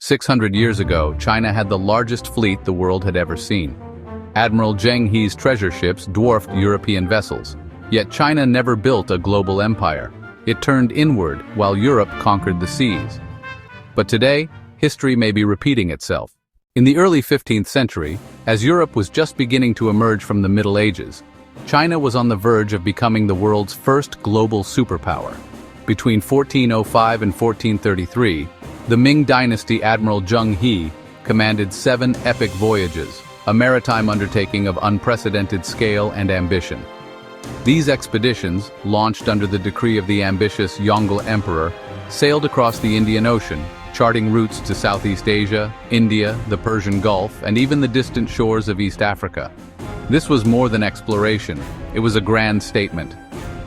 600 years ago, China had the largest fleet the world had ever seen. Admiral Zheng He's treasure ships dwarfed European vessels. Yet China never built a global empire. It turned inward while Europe conquered the seas. But today, history may be repeating itself. In the early 15th century, as Europe was just beginning to emerge from the Middle Ages, China was on the verge of becoming the world's first global superpower. Between 1405 and 1433, the Ming dynasty Admiral Zheng He commanded 7 epic voyages, a maritime undertaking of unprecedented scale and ambition. These expeditions, launched under the decree of the ambitious Yongle Emperor, sailed across the Indian Ocean, charting routes to Southeast Asia, India, the Persian Gulf, and even the distant shores of East Africa. This was more than exploration, it was a grand statement.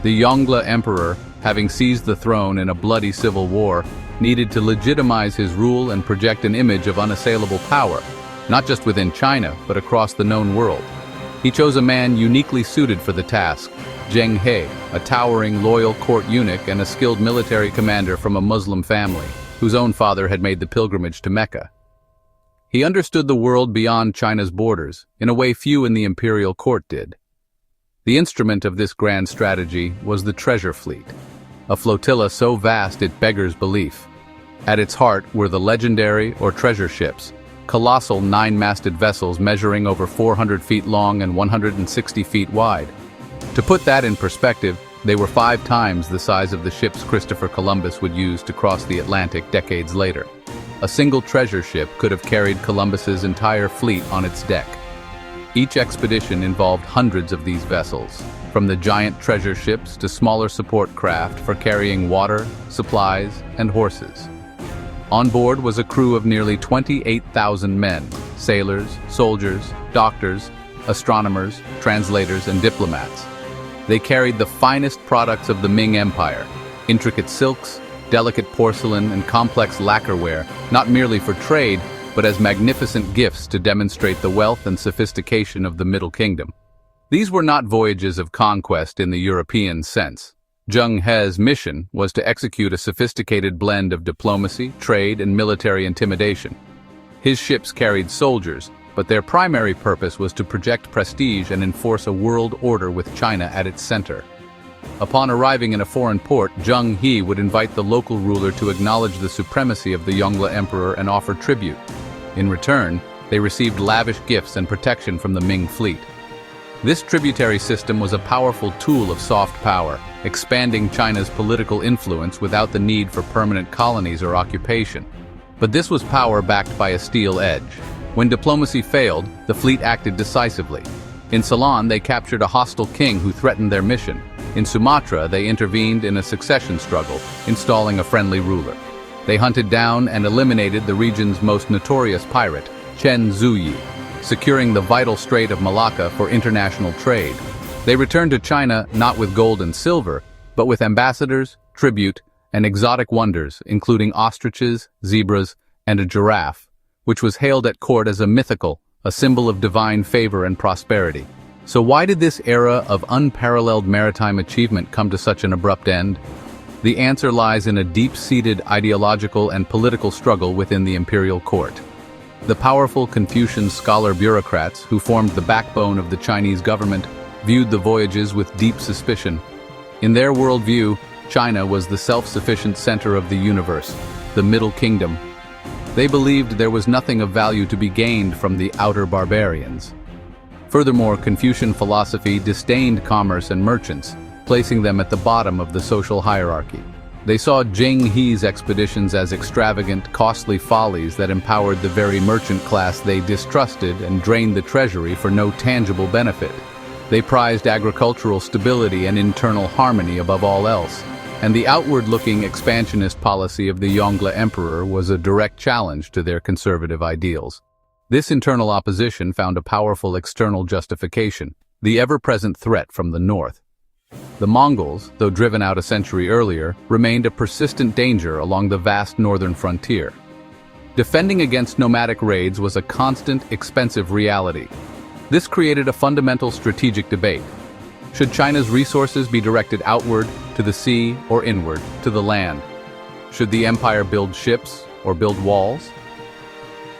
The Yongle Emperor, having seized the throne in a bloody civil war, needed to legitimize his rule and project an image of unassailable power, not just within China, but across the known world. He chose a man uniquely suited for the task, Zheng He, a towering, loyal court eunuch and a skilled military commander from a Muslim family, whose own father had made the pilgrimage to Mecca. He understood the world beyond China's borders, in a way few in the imperial court did. The instrument of this grand strategy was the treasure fleet, a flotilla so vast it beggars belief. At its heart were the legendary or treasure ships, colossal 9-masted vessels measuring over 400 feet long and 160 feet wide. To put that in perspective, they were 5 times the size of the ships Christopher Columbus would use to cross the Atlantic decades later. A single treasure ship could have carried Columbus's entire fleet on its deck. Each expedition involved hundreds of these vessels, from the giant treasure ships to smaller support craft for carrying water, supplies, and horses. On board was a crew of nearly 28,000 men, sailors, soldiers, doctors, astronomers, translators, and diplomats. They carried the finest products of the Ming Empire, intricate silks, delicate porcelain, and complex lacquerware, not merely for trade, but as magnificent gifts to demonstrate the wealth and sophistication of the Middle Kingdom. These were not voyages of conquest in the European sense. Zheng He's mission was to execute a sophisticated blend of diplomacy, trade, and military intimidation. His ships carried soldiers, but their primary purpose was to project prestige and enforce a world order with China at its center. Upon arriving in a foreign port, Zheng He would invite the local ruler to acknowledge the supremacy of the Yongle Emperor and offer tribute. In return, they received lavish gifts and protection from the Ming fleet. This tributary system was a powerful tool of soft power, expanding China's political influence without the need for permanent colonies or occupation. But this was power backed by a steel edge. When diplomacy failed, the fleet acted decisively. In Ceylon, they captured a hostile king who threatened their mission. In Sumatra, they intervened in a succession struggle, installing a friendly ruler. They hunted down and eliminated the region's most notorious pirate, Chen Zuyi, securing the vital Strait of Malacca for international trade. They returned to China not with gold and silver, but with ambassadors, tribute, and exotic wonders, including ostriches, zebras, and a giraffe, which was hailed at court as a symbol of divine favor and prosperity. So why did this era of unparalleled maritime achievement come to such an abrupt end? The answer lies in a deep-seated ideological and political struggle within the imperial court. The powerful Confucian scholar bureaucrats who formed the backbone of the Chinese government viewed the voyages with deep suspicion. In their worldview, China was the self-sufficient center of the universe, the Middle Kingdom. They believed there was nothing of value to be gained from the outer barbarians. Furthermore, Confucian philosophy disdained commerce and merchants, placing them at the bottom of the social hierarchy. They saw Zheng He's expeditions as extravagant, costly follies that empowered the very merchant class they distrusted and drained the treasury for no tangible benefit. They prized agricultural stability and internal harmony above all else, and the outward-looking expansionist policy of the Yongle Emperor was a direct challenge to their conservative ideals. This internal opposition found a powerful external justification: the ever-present threat from the north. The Mongols, though driven out a century earlier, remained a persistent danger along the vast northern frontier. Defending against nomadic raids was a constant, expensive reality. This created a fundamental strategic debate. Should China's resources be directed outward, to the sea, or inward, to the land? Should the empire build ships or build walls?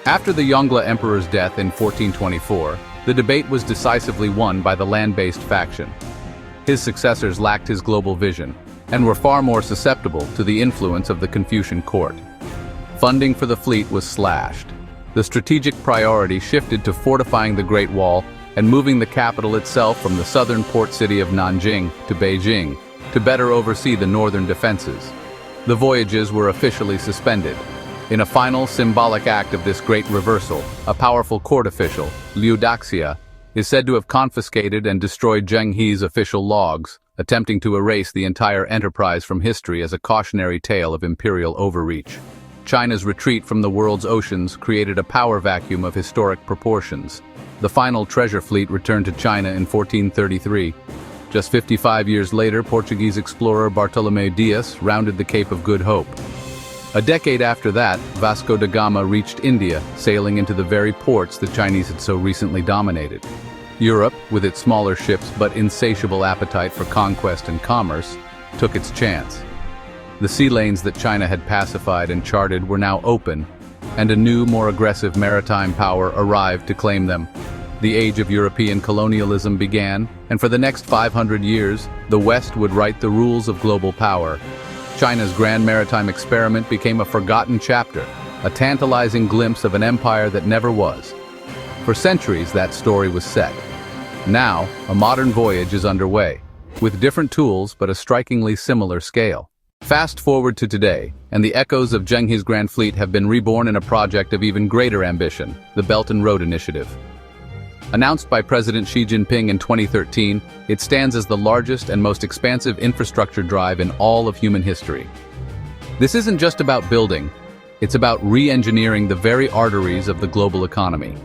After the Yongle Emperor's death in 1424, the debate was decisively won by the land-based faction. His successors lacked his global vision and were far more susceptible to the influence of the Confucian court. Funding for the fleet was slashed. The strategic priority shifted to fortifying the Great Wall and moving the capital itself from the southern port city of Nanjing to Beijing to better oversee the northern defenses. The voyages were officially suspended. In a final symbolic act of this great reversal, a powerful court official, Liu Daxia, is said to have confiscated and destroyed Zheng He's official logs, attempting to erase the entire enterprise from history as a cautionary tale of imperial overreach. China's retreat from the world's oceans created a power vacuum of historic proportions. The final treasure fleet returned to China in 1433. Just 55 years later, Portuguese explorer Bartolomeu Dias rounded the Cape of Good Hope. A decade after that, Vasco da Gama reached India, sailing into the very ports the Chinese had so recently dominated. Europe, with its smaller ships but insatiable appetite for conquest and commerce, took its chance. The sea lanes that China had pacified and charted were now open, and a new, more aggressive maritime power arrived to claim them. The age of European colonialism began, and for the next 500 years, the West would write the rules of global power. China's grand maritime experiment became a forgotten chapter, a tantalizing glimpse of an empire that never was. For centuries, that story was set. Now, a modern voyage is underway, with different tools but a strikingly similar scale. Fast forward to today, and the echoes of Zheng He's Grand Fleet have been reborn in a project of even greater ambition, the Belt and Road Initiative. Announced by President Xi Jinping in 2013, it stands as the largest and most expansive infrastructure drive in all of human history. This isn't just about building, it's about re-engineering the very arteries of the global economy.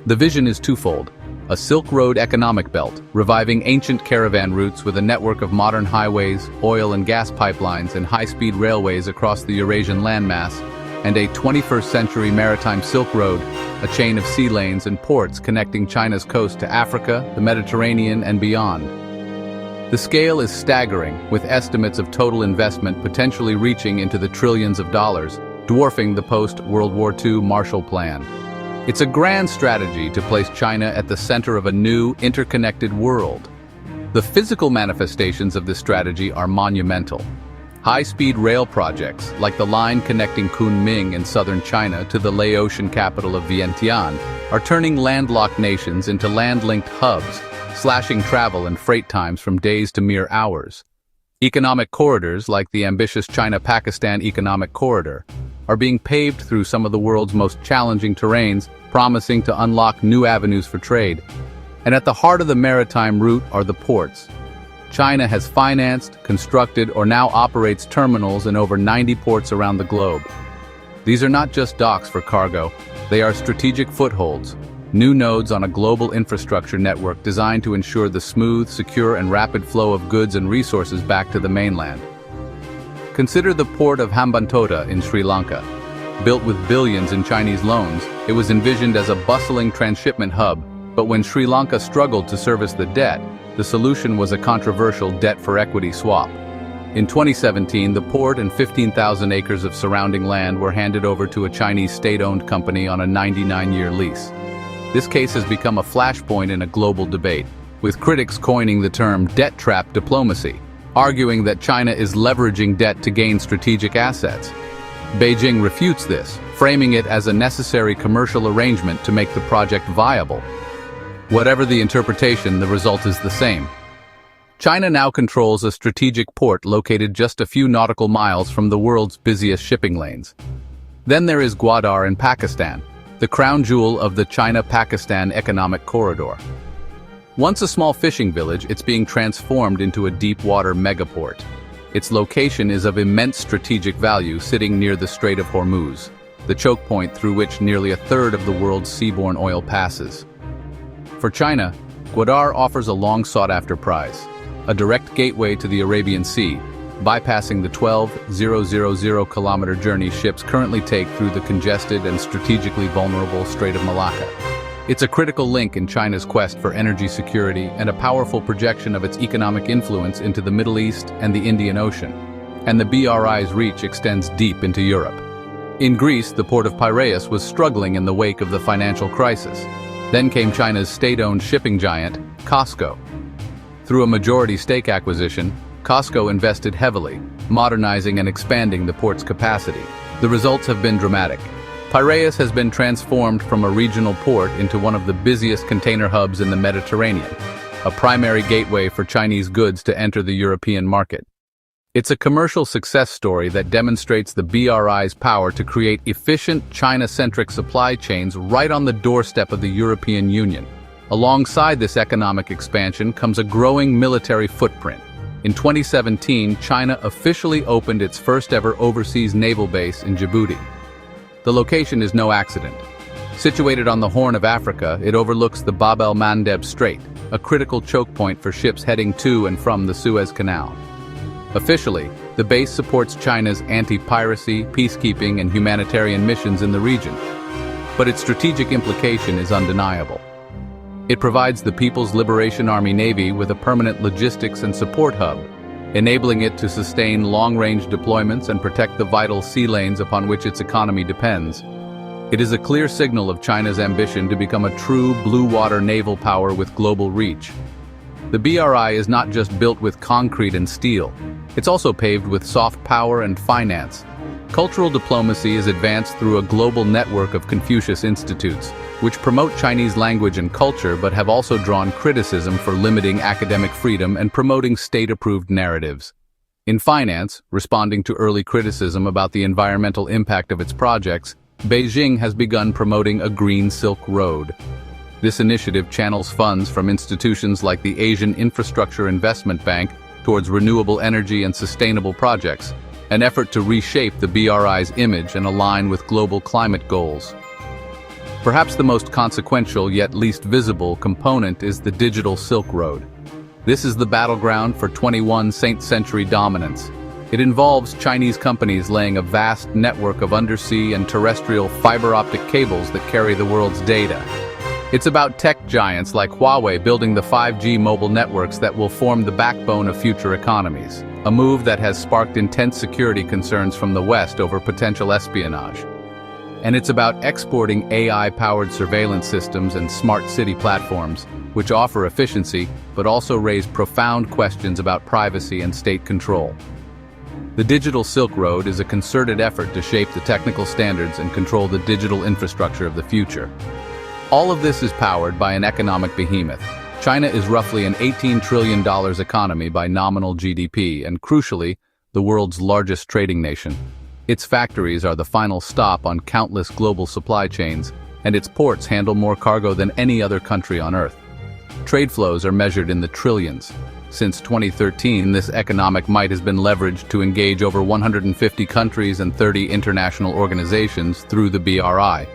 The vision is twofold: a Silk Road economic belt, reviving ancient caravan routes with a network of modern highways, oil and gas pipelines, and high-speed railways across the Eurasian landmass, and a 21st-century maritime Silk Road, a chain of sea lanes and ports connecting China's coast to Africa, the Mediterranean, and beyond. The scale is staggering, with estimates of total investment potentially reaching into the trillions of dollars, dwarfing the post-World War II Marshall Plan. It's a grand strategy to place China at the center of a new, interconnected world. The physical manifestations of this strategy are monumental. High-speed rail projects, like the line connecting Kunming in southern China to the Laotian capital of Vientiane, are turning landlocked nations into land-linked hubs, slashing travel and freight times from days to mere hours. Economic corridors, like the ambitious China-Pakistan Economic Corridor, are being paved through some of the world's most challenging terrains, promising to unlock new avenues for trade. And at the heart of the maritime route are the ports. China has financed, constructed, or now operates terminals in over 90 ports around the globe. These are not just docks for cargo, they are strategic footholds, new nodes on a global infrastructure network designed to ensure the smooth, secure, and rapid flow of goods and resources back to the mainland. Consider the port of Hambantota in Sri Lanka. Built with billions in Chinese loans, it was envisioned as a bustling transshipment hub, but when Sri Lanka struggled to service the debt, the solution was a controversial debt-for-equity swap. In 2017, the port and 15,000 acres of surrounding land were handed over to a Chinese state-owned company on a 99-year lease. This case has become a flashpoint in a global debate, with critics coining the term debt trap diplomacy, arguing that China is leveraging debt to gain strategic assets. Beijing refutes this, framing it as a necessary commercial arrangement to make the project viable. Whatever the interpretation, the result is the same. China now controls a strategic port located just a few nautical miles from the world's busiest shipping lanes. Then there is Gwadar in Pakistan, the crown jewel of the China-Pakistan Economic Corridor. Once a small fishing village, it's being transformed into a deep-water megaport. Its location is of immense strategic value, sitting near the Strait of Hormuz, the choke point through which nearly a third of the world's seaborne oil passes. For China, Gwadar offers a long-sought-after prize, a direct gateway to the Arabian Sea, bypassing the 12,000-kilometer journey ships currently take through the congested and strategically vulnerable Strait of Malacca. It's a critical link in China's quest for energy security and a powerful projection of its economic influence into the Middle East and the Indian Ocean. And the BRI's reach extends deep into Europe. In Greece, the port of Piraeus was struggling in the wake of the financial crisis. Then came China's state-owned shipping giant, COSCO. Through a majority stake acquisition, COSCO invested heavily, modernizing and expanding the port's capacity. The results have been dramatic. Piraeus has been transformed from a regional port into one of the busiest container hubs in the Mediterranean, a primary gateway for Chinese goods to enter the European market. It's a commercial success story that demonstrates the BRI's power to create efficient, China-centric supply chains right on the doorstep of the European Union. Alongside this economic expansion comes a growing military footprint. In 2017, China officially opened its first-ever overseas naval base in Djibouti. The location is no accident. Situated on the Horn of Africa, it overlooks the Bab el-Mandeb Strait, a critical choke point for ships heading to and from the Suez Canal. Officially, the base supports China's anti-piracy, peacekeeping, and humanitarian missions in the region. But its strategic implication is undeniable. It provides the People's Liberation Army Navy with a permanent logistics and support hub, enabling it to sustain long-range deployments and protect the vital sea lanes upon which its economy depends. It is a clear signal of China's ambition to become a true blue-water naval power with global reach. The BRI is not just built with concrete and steel. It's also paved with soft power and finance. Cultural diplomacy is advanced through a global network of Confucius institutes, which promote Chinese language and culture but have also drawn criticism for limiting academic freedom and promoting state-approved narratives. In finance, responding to early criticism about the environmental impact of its projects, Beijing has begun promoting a Green Silk Road. This initiative channels funds from institutions like the Asian Infrastructure Investment Bank towards renewable energy and sustainable projects, an effort to reshape the BRI's image and align with global climate goals. Perhaps the most consequential yet least visible component is the Digital Silk Road. This is the battleground for 21st century dominance. It involves Chinese companies laying a vast network of undersea and terrestrial fiber-optic cables that carry the world's data. It's about tech giants like Huawei building the 5G mobile networks that will form the backbone of future economies, a move that has sparked intense security concerns from the West over potential espionage. And it's about exporting AI-powered surveillance systems and smart city platforms, which offer efficiency but also raise profound questions about privacy and state control. The Digital Silk Road is a concerted effort to shape the technical standards and control the digital infrastructure of the future. All of this is powered by an economic behemoth. China is roughly an $18 trillion economy by nominal GDP and, crucially, the world's largest trading nation. Its factories are the final stop on countless global supply chains, and its ports handle more cargo than any other country on Earth. Trade flows are measured in the trillions. Since 2013, this economic might has been leveraged to engage over 150 countries and 30 international organizations through the BRI.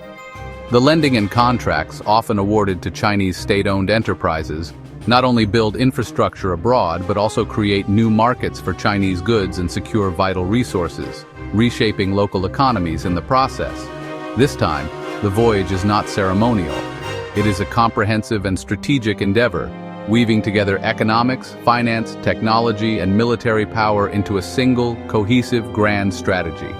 The lending and contracts, often awarded to Chinese state-owned enterprises, not only build infrastructure abroad but also create new markets for Chinese goods and secure vital resources, reshaping local economies in the process. This time, the voyage is not ceremonial. It is a comprehensive and strategic endeavor, weaving together economics, finance, technology, and military power into a single, cohesive, grand strategy.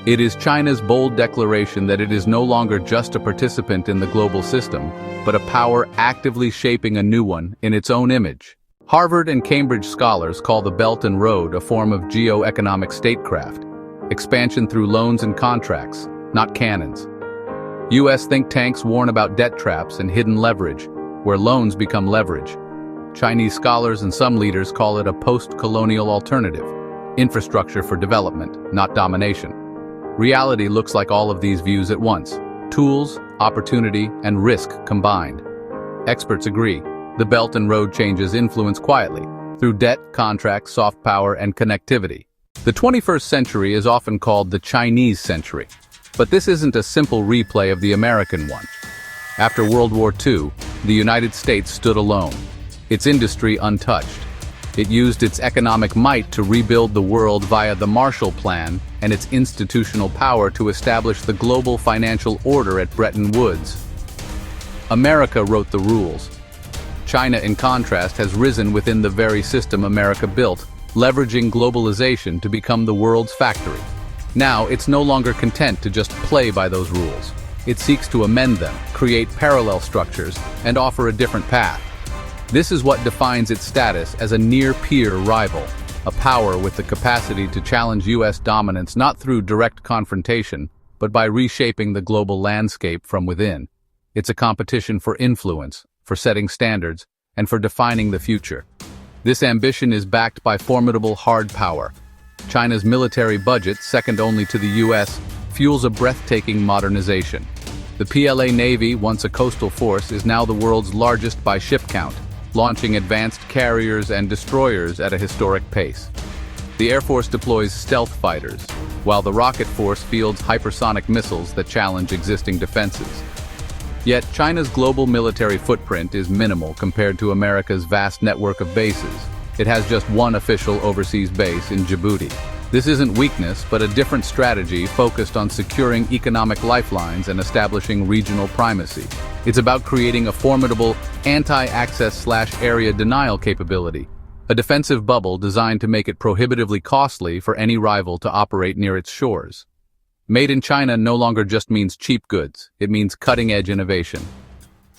It is China's bold declaration that it is no longer just a participant in the global system, but a power actively shaping a new one in its own image. Harvard and Cambridge scholars call the Belt and Road a form of geo-economic statecraft, expansion through loans and contracts, not cannons. U.S. think tanks warn about debt traps and hidden leverage, where loans become leverage. Chinese scholars and some leaders call it a post-colonial alternative, infrastructure for development, not domination. Reality looks like all of these views at once: tools, opportunity, and risk combined. Experts agree, the Belt and Road changes influence quietly, through debt, contracts, soft power, and connectivity. The 21st century is often called the Chinese century, but this isn't a simple replay of the American one. After World War II, the United States stood alone, its industry untouched. It used its economic might to rebuild the world via the Marshall Plan and its institutional power to establish the global financial order at Bretton Woods. America wrote the rules. China, in contrast, has risen within the very system America built, leveraging globalization to become the world's factory. Now, it's no longer content to just play by those rules. It seeks to amend them, create parallel structures, and offer a different path. This is what defines its status as a near-peer rival, a power with the capacity to challenge U.S. dominance not through direct confrontation, but by reshaping the global landscape from within. It's a competition for influence, for setting standards, and for defining the future. This ambition is backed by formidable hard power. China's military budget, second only to the U.S., fuels a breathtaking modernization. The PLA Navy, once a coastal force, is now the world's largest by ship count, launching advanced carriers and destroyers at a historic pace. The Air Force deploys stealth fighters, while the rocket force fields hypersonic missiles that challenge existing defenses. Yet, China's global military footprint is minimal compared to America's vast network of bases. It has just one official overseas base in Djibouti. This isn't weakness, but a different strategy focused on securing economic lifelines and establishing regional primacy. It's about creating a formidable anti-access/area denial capability, a defensive bubble designed to make it prohibitively costly for any rival to operate near its shores. Made in China no longer just means cheap goods, it means cutting-edge innovation.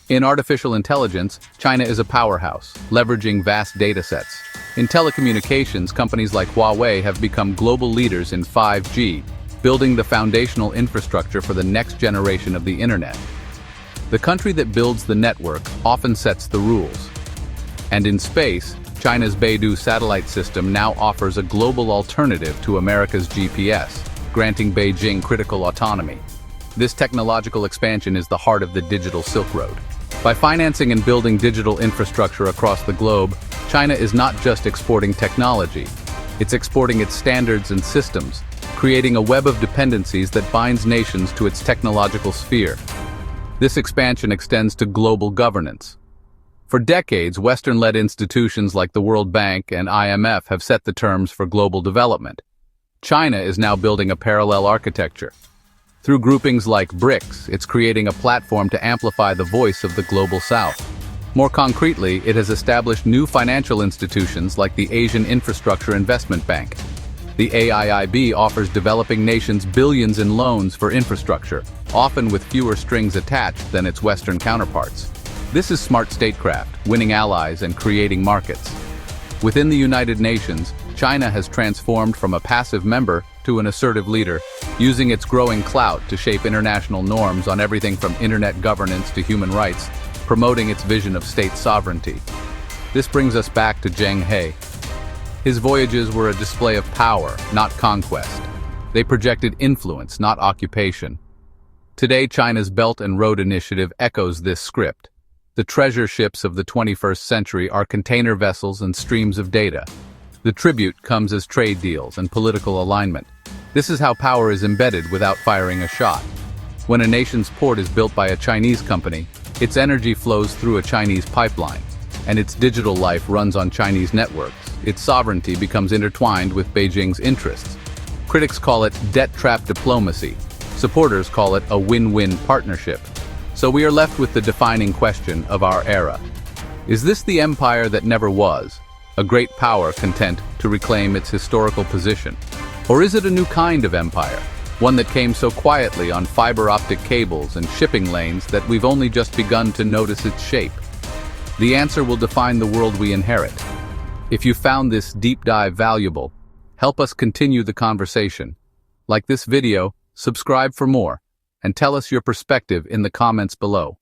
In artificial intelligence, China is a powerhouse, leveraging vast datasets. In telecommunications, companies like Huawei have become global leaders in 5G, building the foundational infrastructure for the next generation of the internet. The country that builds the network often sets the rules. And in space, China's Beidou satellite system now offers a global alternative to America's GPS, granting Beijing critical autonomy. This technological expansion is the heart of the digital Silk Road. By financing and building digital infrastructure across the globe, China is not just exporting technology, it's exporting its standards and systems, creating a web of dependencies that binds nations to its technological sphere. This expansion extends to global governance. For decades, Western-led institutions like the World Bank and IMF have set the terms for global development. China is now building a parallel architecture. Through groupings like BRICS, it's creating a platform to amplify the voice of the Global South. More concretely, it has established new financial institutions like the Asian Infrastructure Investment Bank. The AIIB offers developing nations billions in loans for infrastructure, often with fewer strings attached than its Western counterparts. This is smart statecraft, winning allies and creating markets. Within the United Nations, China has transformed from a passive member to an assertive leader, using its growing clout to shape international norms on everything from internet governance to human rights, promoting its vision of state sovereignty. This brings us back to Zheng He. His voyages were a display of power, not conquest. They projected influence, not occupation. Today, China's Belt and Road Initiative echoes this script. The treasure ships of the 21st century are container vessels and streams of data. The tribute comes as trade deals and political alignment. This is how power is embedded without firing a shot. When a nation's port is built by a Chinese company, its energy flows through a Chinese pipeline, and its digital life runs on Chinese networks. Its sovereignty becomes intertwined with Beijing's interests. Critics call it debt trap diplomacy. Supporters call it a win-win partnership. So we are left with the defining question of our era. Is this the empire that never was? A great power content to reclaim its historical position? Or is it a new kind of empire, one that came so quietly on fiber optic cables and shipping lanes that we've only just begun to notice its shape? The answer will define the world we inherit. If you found this deep dive valuable, help us continue the conversation. Like this video, subscribe for more, and tell us your perspective in the comments below.